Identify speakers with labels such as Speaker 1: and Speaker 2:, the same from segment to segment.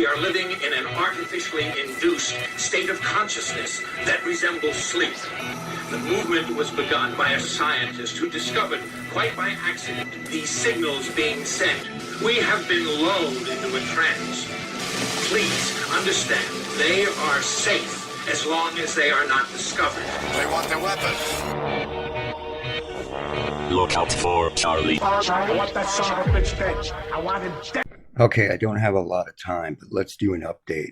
Speaker 1: we are living in an artificially induced state of consciousness that resembles sleep. The movement was begun by a scientist who discovered, quite by accident, these signals being sent. We have been lulled into a trance. Please understand, they are safe as long as they are not discovered.
Speaker 2: They want the weapon.
Speaker 3: Look out for Charlie.
Speaker 4: I want that son of a bitch dead. I want him dead.
Speaker 5: Okay, I don't have a lot of time, but let's do an update.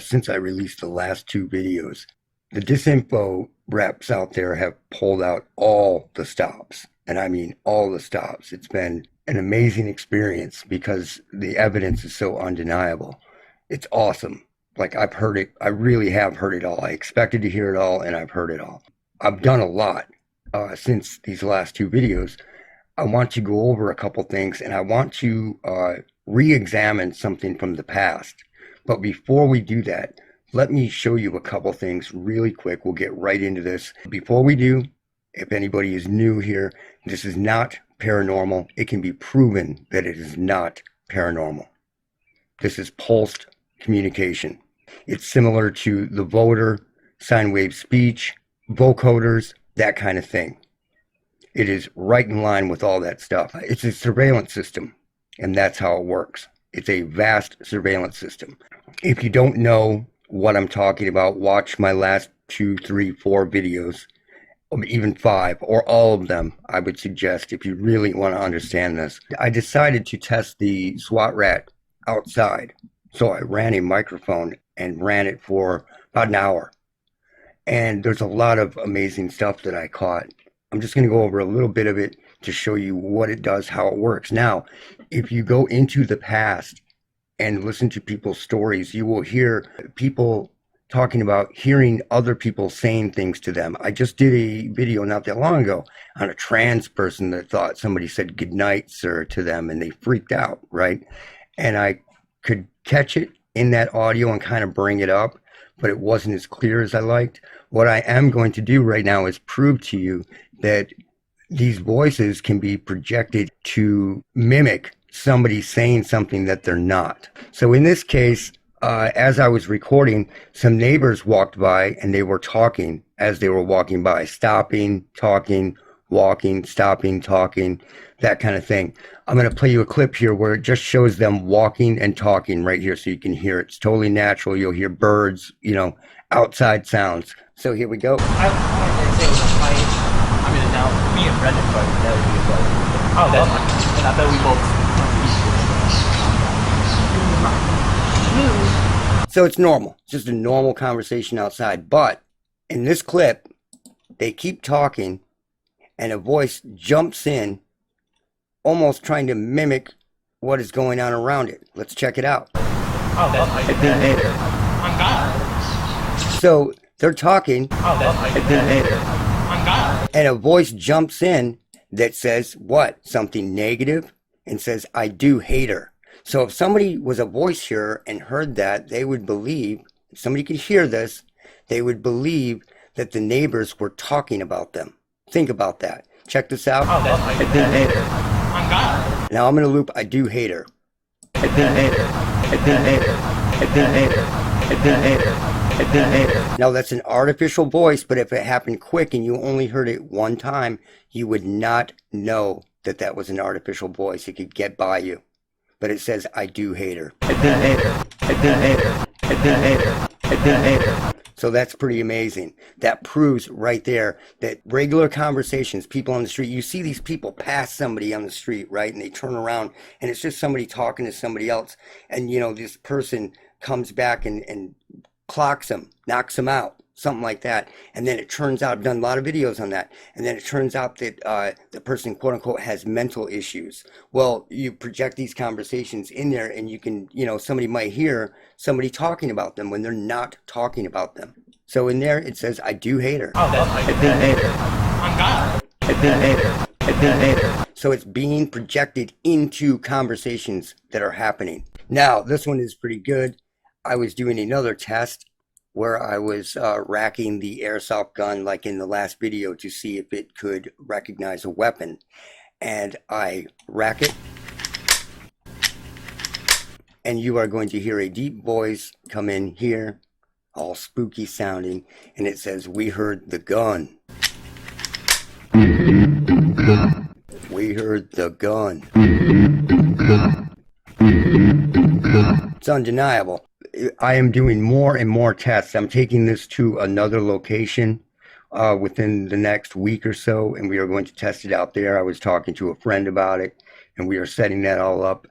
Speaker 5: Since I released the last two videos, the disinfo reps out there have pulled out all the stops. And I mean all the stops. It's been an amazing experience because the evidence is so undeniable. It's awesome. Like, I've heard it. I really have heard it all. I expected to hear it all, and I've heard it all. I've done a lot since these last two videos. I want to go over a couple things, and I want to re-examine something from the past. But before we do that, let me show you a couple things really quick. We'll get right into this. Before we do, if anybody is new here, this is not paranormal. It can be proven that it is not paranormal. This is pulsed communication. It's similar to the voter, sine wave speech, vocoders, that kind of thing. It is right in line with all that stuff. It's a surveillance system, and that's how it works. It's a vast surveillance system. If you don't know what I'm talking about, watch my last 2, 3, 4 videos, or even 5, or all of them, I would suggest, if you really want to understand this. I decided to test the SWAT rat outside. So I ran a microphone and ran it for about an hour. And there's a lot of amazing stuff that I caught. I'm just going to go over a little bit of it to show you what it does, how it works. Now, if you go into the past and listen to people's stories, you will hear people talking about hearing other people saying things to them. I just did a video not that long ago on a trans person that thought somebody said "good night, sir" to them, and they freaked out, right? And I could catch it in that audio and kind of bring it up, but it wasn't as clear as I liked. What I am going to do right now is prove to you that these voices can be projected to mimic somebody saying something that they're not. So in this case, as I was recording, some neighbors walked by and they were talking as they were walking by, stopping, talking, walking, stopping, talking, that kind of thing. I'm going to play you a clip here where it just shows them walking and talking right here so you can hear it. It's totally natural. You'll hear birds, you know, outside sounds. So here we go.
Speaker 6: I didn't say it was a fight. I mean, now me and Brendan fight. That would be a fight. Oh, that's fine. And I bet we both.
Speaker 5: So it's normal. It's just a normal conversation outside. But in this clip, they keep talking and a voice jumps in, almost trying to mimic what is going on around it. Let's check it out.
Speaker 6: Oh, that's I didn't hate her. On God.
Speaker 5: So they're talking.
Speaker 6: Oh, that's I didn't hate her. On God.
Speaker 5: And a voice jumps in that says what? Something negative, and says, "I do hate her." So if somebody was a voice hearer and heard that, they would believe, if somebody could hear this, they would believe that the neighbors were talking about them. Think about that. Check this out.
Speaker 6: Oh, that's I didn't hate her. On God.
Speaker 5: Now I'm going to loop "I do hate her."
Speaker 6: I didn't hate her. I didn't hate her. I didn't hate her. I didn't hate her. I didn't hate her.
Speaker 5: Now that's an artificial voice, but if it happened quick and you only heard it one time, you would not know that that was an artificial voice. It could get by you. But it says, "I do hate her."
Speaker 6: I didn't hate her. I didn't hate her. I didn't hate her. I didn't hate her.
Speaker 5: So that's pretty amazing. That proves right there that regular conversations, people on the street, you see these people pass somebody on the street, right? And they turn around and it's just somebody talking to somebody else. And, you know, this person comes back and clocks them, knocks them out, something like that. And then it turns out, I've done a lot of videos on that. And then it turns out that the person, quote unquote, has mental issues. Well, you project these conversations in there and you can, you know, somebody might hear somebody talking about them when they're not talking about them. So in there, it says, "I do hate her."
Speaker 6: Oh, that's I didn't hate her. On God. I didn't hate her. I didn't hate her.
Speaker 5: So it's being projected into conversations that are happening. Now, this one is pretty good. I was doing another test where I was racking the airsoft gun like in the last video to see if it could recognize a weapon. And I rack it. and you are going to hear a deep voice come in here, all spooky sounding, and it says, "We heard the gun. We heard the gun." It's undeniable. I am doing more and more tests. I'm taking this to another location within the next week or so, and we are going to test it out there. I was talking to a friend about it, and we are setting that all up.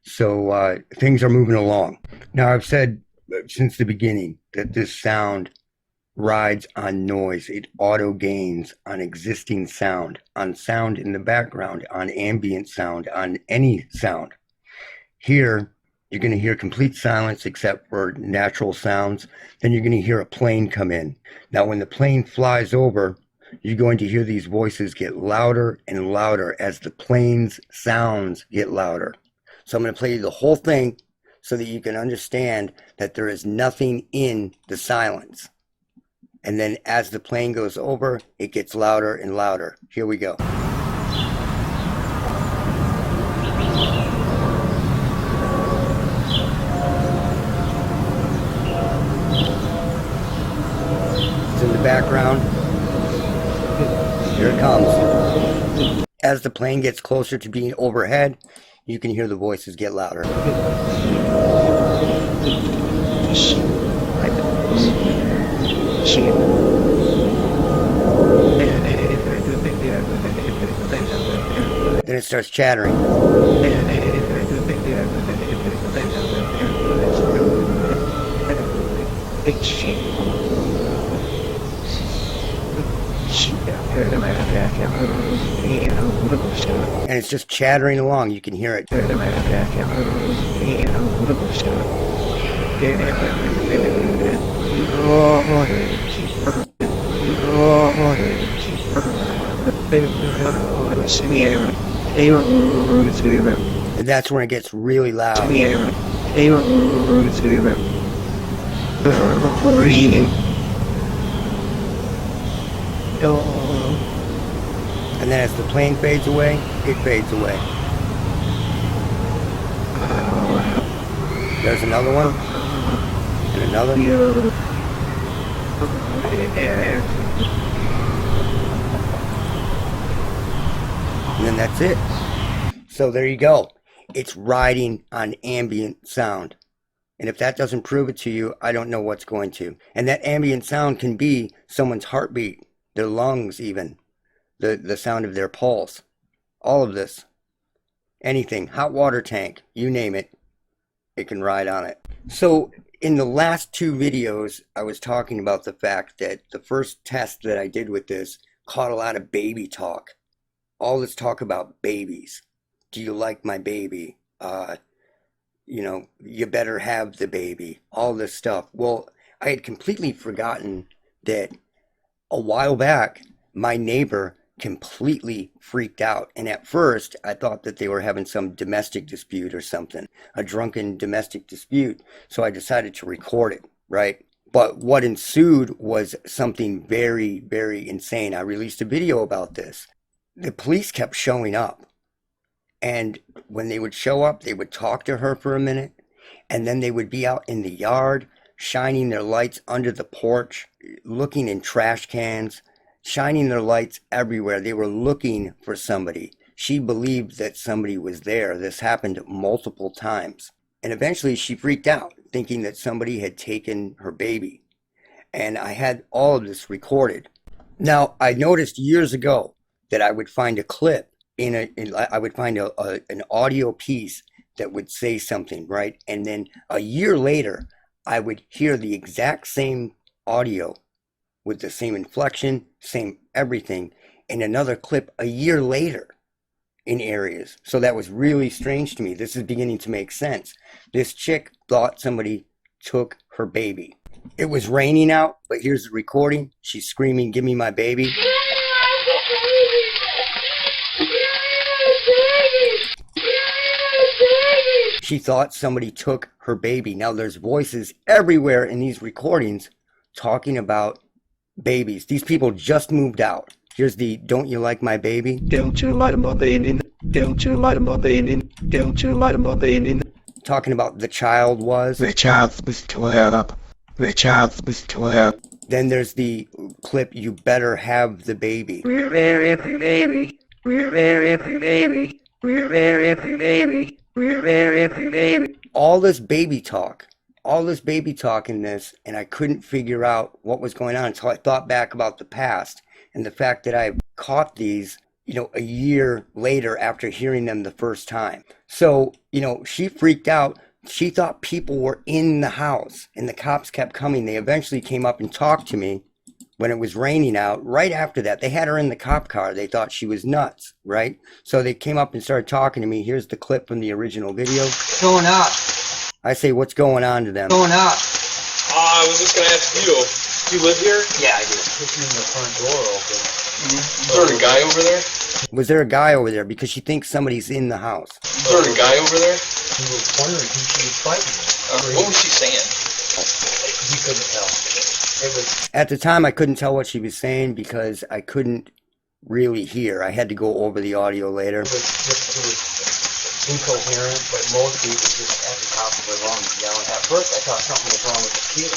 Speaker 5: So things are moving along. Now, I've said since the beginning that this sound rides on noise. It auto gains on existing sound, on sound in the background, on ambient sound, on any sound. Here, you're going to hear complete silence except for natural sounds. Then you're going to hear a plane come in. Now, when the plane flies over, you're going to hear these voices get louder and louder as the plane's sounds get louder. So I'm going to play you the whole thing so that you can understand that there is nothing in the silence. And then as the plane goes over, it gets louder and louder. Here we go. It's in the background. Here it comes. As the plane gets closer to being overhead, you can hear the voices get louder. Then it starts chattering. And it's just chattering along. You can hear it. And that's when it gets really loud. And then as the plane fades away, it fades away. There's another one. And another. And then that's it. So there you go. It's riding on ambient sound. And if that doesn't prove it to you, I don't know what's going to. And that ambient sound can be someone's heartbeat, their lungs even, the sound of their pulse. All of this. Anything. Hot water tank. You name it. It can ride on it. So in the last two videos, I was talking about the fact that the first test that I did with this caught a lot of baby talk. All this talk about babies. Do you like my baby? You know, you better have the baby. All this stuff. Well, I had completely forgotten that a while back, my neighbor completely freaked out. And at first, I thought that they were having some domestic dispute or something. A drunken domestic dispute. So I decided to record it, right? But what ensued was something very, very insane. I released a video about this. The police kept showing up. And when they would show up, they would talk to her for a minute. And then they would be out in the yard, shining their lights under the porch, looking in trash cans, shining their lights everywhere. They were looking for somebody. She believed that somebody was there. This happened multiple times. And eventually she freaked out, thinking that somebody had taken her baby. And I had all of this recorded. Now, I noticed years ago that I would find a clip I would find an audio piece that would say something, right? And then a year later, I would hear the exact same audio with the same inflection, same everything, in another clip a year later in areas. So that was really strange to me. This is beginning to make sense. This chick thought somebody took her baby. It was raining out, but here's the recording. She's screaming, "Give me my baby." She thought somebody took her baby. Now there's voices everywhere in these recordings talking about babies. These people just moved out. Here's the "Don't you like my baby?"
Speaker 2: Don't you like my baby? Don't you like my baby? Don't you like my baby?
Speaker 5: talking about the child was.
Speaker 2: The child was killed. The child was killed.
Speaker 5: Then there's the clip, you better have the baby. All this baby talk in this, and I couldn't figure out what was going on until I thought back about the past and the fact that I caught these, a year later after hearing them the first time. So, she freaked out. She thought people were in the house, and the cops kept coming. They eventually came up and talked to me when it was raining out. Right after that, they had her in the cop car. They thought she was nuts, right? So they came up and started talking to me. Here's the clip from the original video.
Speaker 6: Going up.
Speaker 5: I say, what's going on to them?
Speaker 6: Going up.
Speaker 7: I was just gonna ask you. Do you live here?
Speaker 6: Yeah, I do. Pushing the front door open.
Speaker 7: Is there a guy over there?
Speaker 5: Was there a guy over there? Because she thinks somebody's in the house.
Speaker 7: Is there a guy over there?
Speaker 6: He was wondering who she was fighting.
Speaker 7: What was she saying?
Speaker 6: He couldn't tell. It was.
Speaker 5: At the time, I couldn't tell what she was saying because I couldn't really hear. I had to go over the audio later.
Speaker 6: It was incoherent, but mostly it was just at the top of her lungs yelling. At first, I thought something was wrong with the kid.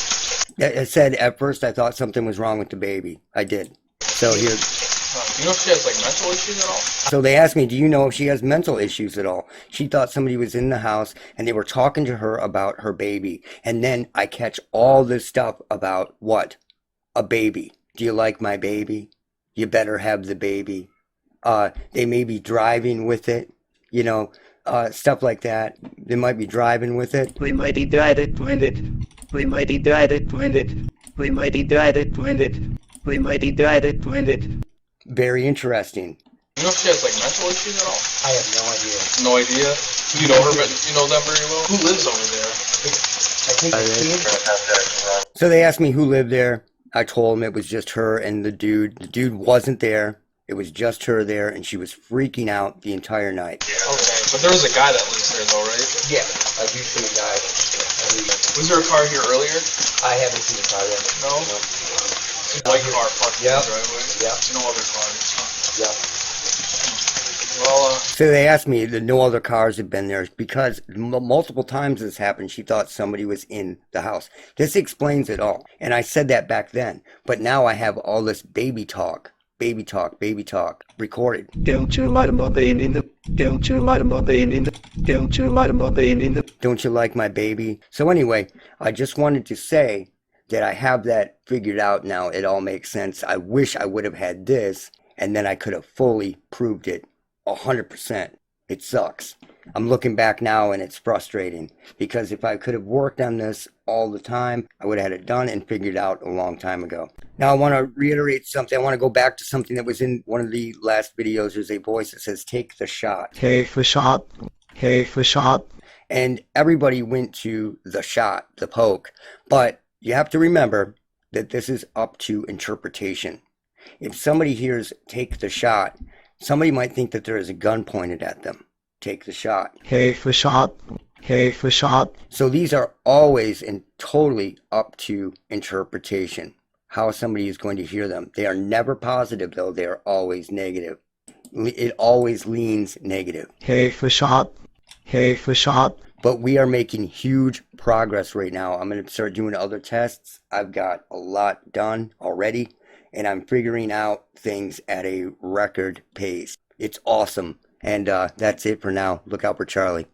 Speaker 5: I said at first I thought something was wrong with the baby. I did. So here.
Speaker 7: Do you know if she has mental issues at all?
Speaker 5: So they asked me, do you know if she has mental issues at all? She thought somebody was in the house and they were talking to her about her baby. And then I catch all this stuff about what? A baby. Do you like my baby? You better have the baby. They may be driving with it, stuff like that. They might be driving with it.
Speaker 2: We might be driving with it. We might be driving with it. We might be driving with it. We might be driving with it.
Speaker 5: Very interesting.
Speaker 7: Do you know if she has mental issues at all?
Speaker 6: I have no idea.
Speaker 7: No idea. You know her, but you know them very well. Who lives over there?
Speaker 6: I think the kid.
Speaker 5: So they asked me who lived there. I told them it was just her and the dude. The dude wasn't there. It was just her there, and she was freaking out the entire night.
Speaker 7: Okay, but there was a guy that lives there though, right?
Speaker 6: Yeah, I do see a guy.
Speaker 7: Was there a car here earlier?
Speaker 6: I haven't seen a car yet.
Speaker 7: No? White car parked in
Speaker 6: Yep.
Speaker 7: the driveway?
Speaker 6: Yep.
Speaker 7: No other cars?
Speaker 6: Yeah.
Speaker 7: Well,
Speaker 5: So they asked me that no other cars had been there because multiple times this happened. She thought somebody was in the house. This explains it all. And I said that back then. But now I have all this baby talk recorded.
Speaker 2: Don't you like my baby in the? Don't you like my baby in the? Don't you like my baby in the?
Speaker 5: Don't you like my baby? So anyway, I just wanted to say that I have that figured out now. It all makes sense. I wish I would have had this, and then I could have fully proved it 100%. It sucks. I'm looking back now and it's frustrating because if I could have worked on this all the time, I would have had it done and figured out a long time ago. Now I want to reiterate something. I want to go back to something that was in one of the last videos. There's a voice that says, take the shot.
Speaker 2: Take the shot. Take the shot.
Speaker 5: And everybody went to the shot, the poke. But you have to remember that this is up to interpretation. If somebody hears take the shot, somebody might think that there is a gun pointed at them. Take the shot.
Speaker 2: Take the shot. Take the shot.
Speaker 5: So these are always and totally up to interpretation, how somebody is going to hear them. They are never positive, though. They are always negative. It always leans negative.
Speaker 2: Take the shot. Take the shot.
Speaker 5: But we are making huge progress right now. I'm going to start doing other tests. I've got a lot done already, and I'm figuring out things at a record pace. It's awesome. And that's it for now. Look out for Charlie.